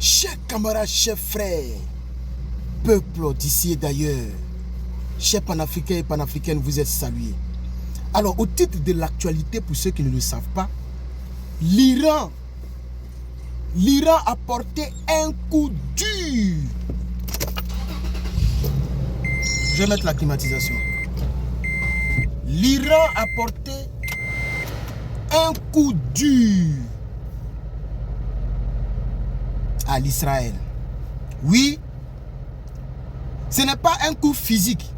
Chers camarades, chers frères, peuple d'ici et d'ailleurs, chers panafricains et panafricaines, vous êtes salués. Alors, au titre de l'actualité, pour ceux qui ne le savent pas, l'Iran a porté un coup dur. Je vais mettre la climatisation. L'Iran a porté un coup dur à l'Israël. Oui, ce n'est pas un coup physique,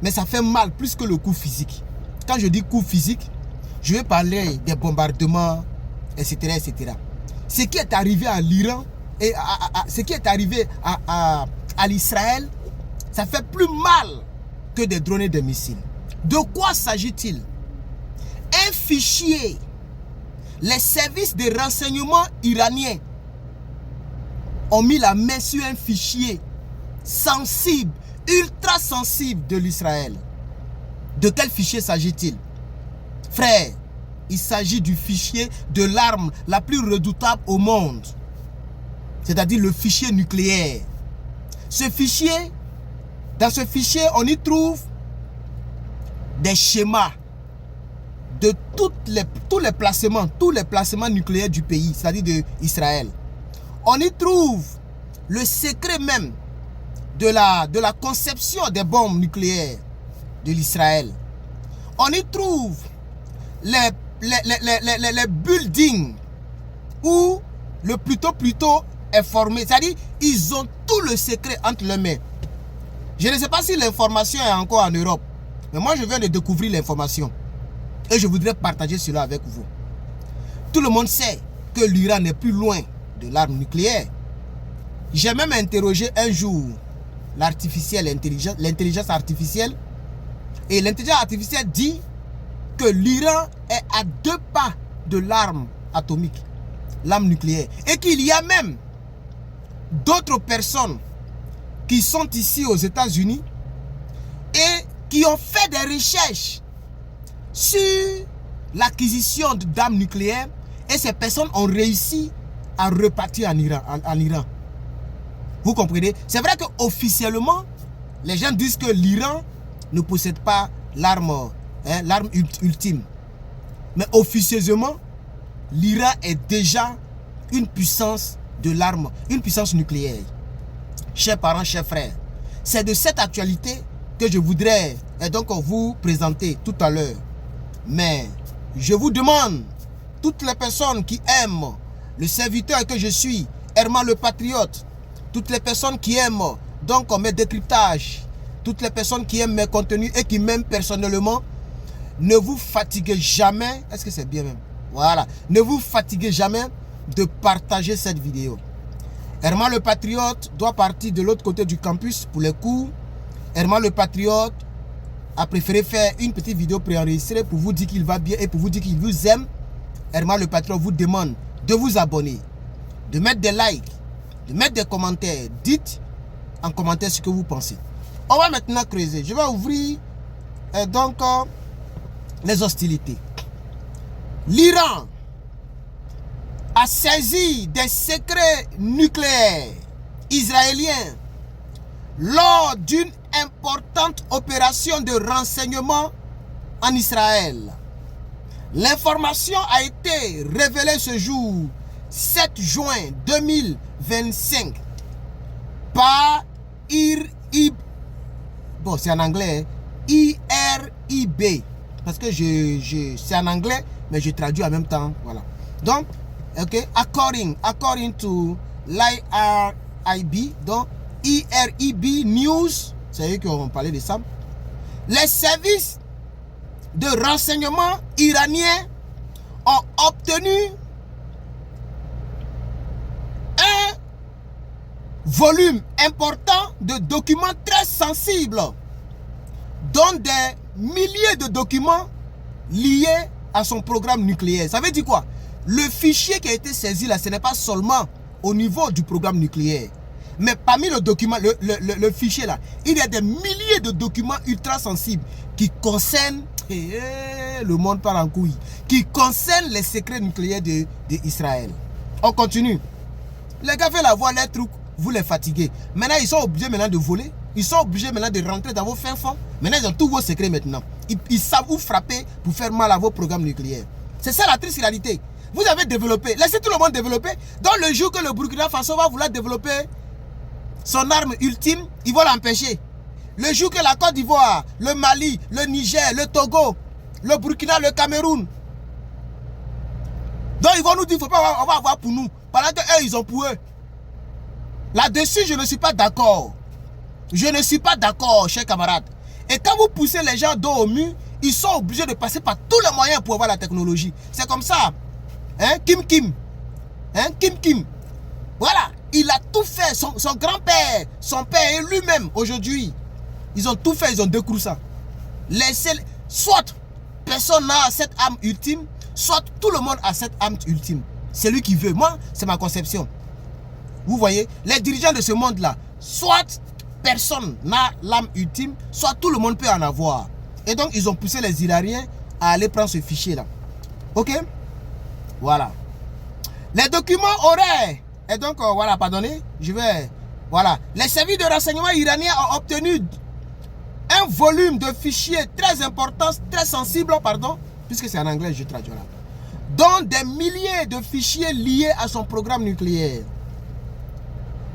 mais ça fait mal plus que le coup physique. Quand je dis coup physique, je vais parler des bombardements, etc. etc. Ce qui est arrivé à l'Iran et ce qui est arrivé à l'Israël, ça fait plus mal que des drones et des missiles. De quoi s'agit-il? Un fichier. Les services de renseignement iraniens ont mis la main sur un fichier sensible, ultra sensible de l'Israël. De quel fichier s'agit-il? Frère, il s'agit du fichier de l'arme la plus redoutable au monde. C'est-à-dire le fichier nucléaire. Ce fichier, dans ce fichier, on y trouve des schémas de tous les placements nucléaires du pays, c'est-à-dire d'Israël. On y trouve le secret même de la conception des bombes nucléaires de l'Israël. On y trouve les buildings où le plutôt est formé. C'est-à-dire ils ont tout le secret entre leurs mains. Je ne sais pas si l'information est encore en Europe, mais moi je viens de découvrir l'information et je voudrais partager cela avec vous. Tout le monde sait que l'Iran n'est plus loin de l'arme nucléaire. J'ai même interrogé un jour l'intelligence artificielle, et l'intelligence artificielle dit que l'Iran est à 2 pas de l'arme atomique, l'arme nucléaire, et qu'il y a même d'autres personnes qui sont ici aux États-Unis et qui ont fait des recherches sur l'acquisition d'armes nucléaires, et ces personnes ont réussi à repartir en Iran. Vous comprenez? C'est vrai qu'officiellement, les gens disent que l'Iran ne possède pas l'arme ultime. Mais officieusement, l'Iran est déjà une puissance de l'arme, une puissance nucléaire. Chers parents, chers frères, c'est de cette actualité que je voudrais donc vous présenter tout à l'heure. Mais je vous demande, toutes les personnes qui aiment le serviteur que je suis, Herman le Patriote, toutes les personnes qui aiment donc mes décryptages, toutes les personnes qui aiment mes contenus et qui m'aiment personnellement, ne vous fatiguez jamais, est-ce que c'est bien même? Voilà, ne vous fatiguez jamais de partager cette vidéo. Herman le Patriote doit partir de l'autre côté du campus pour les cours. Herman le Patriote a préféré faire une petite vidéo préenregistrée pour vous dire qu'il va bien et pour vous dire qu'il vous aime. Herman le Patriote vous demande de vous abonner, de mettre des likes, de mettre des commentaires. Dites en commentaire ce que vous pensez. On va maintenant creuser. Je vais ouvrir les hostilités. L'Iran a saisi des secrets nucléaires israéliens lors d'une importante opération de renseignement en Israël. L'information a été révélée ce jour, 7 juin 2025, par IRIB. Bon, c'est en anglais, IRIB. Parce que c'est en anglais, mais je traduis en même temps. Voilà. Donc, okay, according to l'IRIB, donc IRIB News, c'est eux qui ont parlé de ça. Les services de renseignement iraniens ont obtenu un volume important de documents très sensibles, dont des milliers de documents liés à son programme nucléaire. Ça veut dire quoi? Le fichier qui a été saisi là, ce n'est pas seulement au niveau du programme nucléaire, mais parmi le document, le fichier là, il y a des milliers de documents ultra sensibles qui concernent le monde part en couille, qui concernent les secrets nucléaires d'Israël. On continue. Les gars veulent avoir les trucs, vous les fatiguez. Maintenant, ils sont obligés maintenant de voler. Ils sont obligés maintenant de rentrer dans vos fins fonds. Maintenant, ils ont tous vos secrets maintenant. Ils savent vous frapper pour faire mal à vos programmes nucléaires. C'est ça la triste réalité. Vous avez développé, laissez tout le monde développer. Dans le jour que le Burkina Faso va vouloir développer son arme ultime, ils vont l'empêcher. Le jour que la Côte d'Ivoire, le Mali, le Niger, le Togo, le Burkina, le Cameroun. Donc ils vont nous dire, faut pas, on va avoir pour nous. Pendant qu'eux, ils ont pour eux. Là-dessus, je ne suis pas d'accord. Je ne suis pas d'accord, chers camarades. Et quand vous poussez les gens dos au mur, ils sont obligés de passer par tous les moyens pour avoir la technologie. C'est comme ça. Hein, Kim. Hein, Kim. Voilà. Il a tout fait. Son grand-père, son père et lui-même, aujourd'hui, ils ont tout fait. Ils ont découvert ça. Soit personne n'a cette âme ultime, soit tout le monde a cette âme ultime. C'est lui qui veut. Moi, c'est ma conception. Vous voyez, les dirigeants de ce monde-là, soit personne n'a l'âme ultime, soit tout le monde peut en avoir. Et donc, ils ont poussé les Iraniens à aller prendre ce fichier-là. Ok? Voilà. Les documents auraient... Et donc, voilà, pardonnez, je vais... Voilà. Les services de renseignement iraniens ont obtenu un volume de fichiers très important, très sensible, pardon, puisque c'est en anglais, je traduis là, dont des milliers de fichiers liés à son programme nucléaire.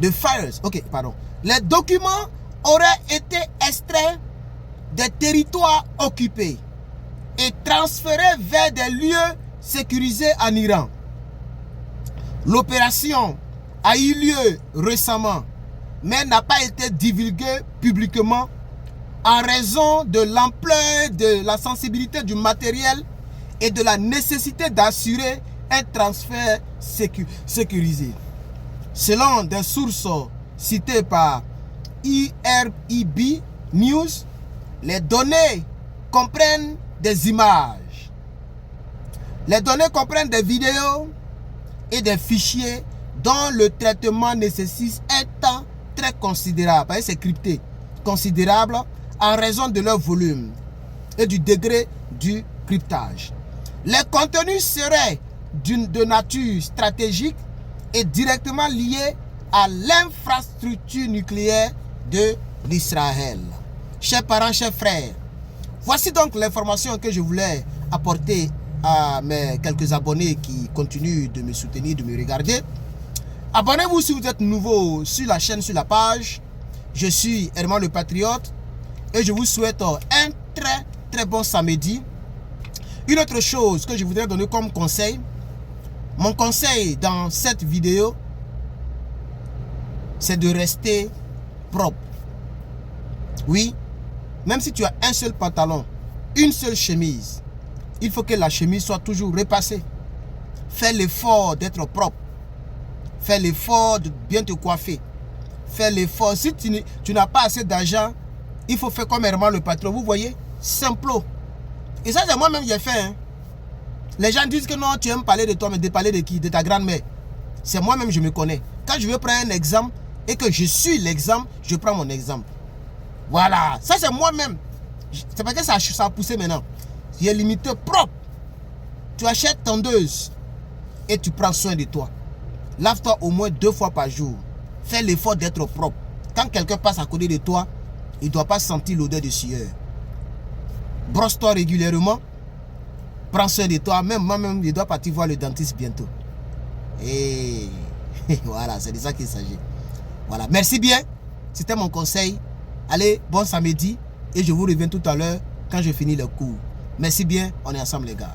De files. Ok, pardon. Les documents auraient été extraits des territoires occupés et transférés vers des lieux sécurisés en Iran. L'opération a eu lieu récemment, mais n'a pas été divulguée publiquement en raison de l'ampleur, de la sensibilité du matériel et de la nécessité d'assurer un transfert sécurisé. Selon des sources citées par IRIB News, les données comprennent des images. Les données comprennent des vidéos et des fichiers dont le traitement nécessite un temps très considérable. C'est crypté, considérable en raison de leur volume et du degré du cryptage. Les contenus seraient de nature stratégique et directement liés à l'infrastructure nucléaire de l'Israël. Chers parents, chers frères, voici donc l'information que je voulais apporter à mes quelques abonnés qui continuent de me soutenir, de me regarder. Abonnez-vous si vous êtes nouveau sur la chaîne, sur la page. Je suis Herman le Patriote et je vous souhaite un très bon samedi. Une autre chose que je voudrais donner comme conseil, mon conseil dans cette vidéo, c'est de rester propre. Oui, même si tu as un seul pantalon, une seule chemise, il faut que la chemise soit toujours repassée. Fais l'effort d'être propre. Fais l'effort de bien te coiffer. Fais l'effort. Si tu n'as pas assez d'argent, il faut faire comme Herman le Patron. Vous voyez, simplo. Et ça, c'est moi-même qui ai fait. Hein. Les gens disent que non, tu aimes parler de toi, mais de parler de qui? De ta grand-mère. C'est moi-même, je me connais. Quand je veux prendre un exemple et que je suis l'exemple, je prends mon exemple. Voilà. Ça, c'est moi-même. C'est parce que ça a poussé maintenant. Tu es limité propre. Tu achètes tondeuse et tu prends soin de toi. Lave-toi au moins 2 fois par jour. Fais l'effort d'être propre. Quand quelqu'un passe à côté de toi, il ne doit pas sentir l'odeur de sueur. Brosse-toi régulièrement. Prends soin de toi. Même moi-même, je dois partir voir le dentiste bientôt. Et voilà, c'est de ça qu'il s'agit. Voilà, merci bien. C'était mon conseil. Allez, bon samedi. Et je vous reviens tout à l'heure quand je finis le cours. Merci bien, on est ensemble les gars.